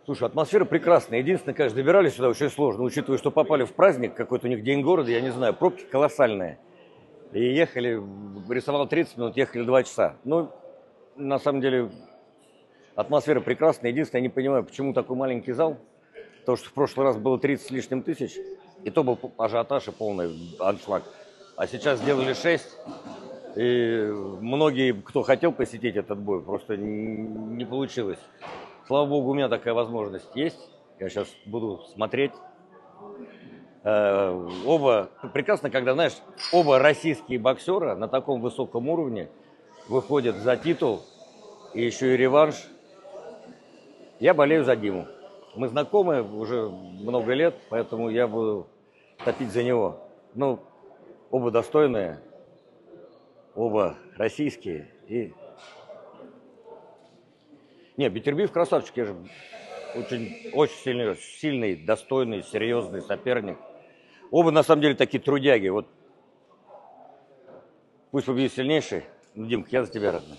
Слушай, атмосфера прекрасная. Единственное, конечно, добирались сюда очень сложно, учитывая, что попали в праздник, какой-то у них день города, я не знаю, пробки колоссальные. И ехали, рисовал 30 минут, ехали 2 часа. Ну, на самом деле, атмосфера прекрасная. Единственное, я не понимаю, почему такой маленький зал. Потому что в прошлый раз было 30 с лишним тысяч, и то был ажиотаж и полный аншлаг. А сейчас сделали 6, и многие, кто хотел посетить этот бой, просто не получилось. Слава богу, у меня такая возможность есть. Я сейчас буду смотреть. Оба, прекрасно, когда, знаешь, оба российские боксера на таком высоком уровне выходят за титул, и еще и реванш. Я болею за Диму. Мы знакомы уже много лет, поэтому я буду топить за него. Ну, оба достойные, оба российские. И... Не, Бетербиев красавчик, я же очень сильный, достойный, серьезный соперник. Оба, на самом деле, такие трудяги. Вот пусть победит сильнейший. Ну, Димка, я за тебя, родной.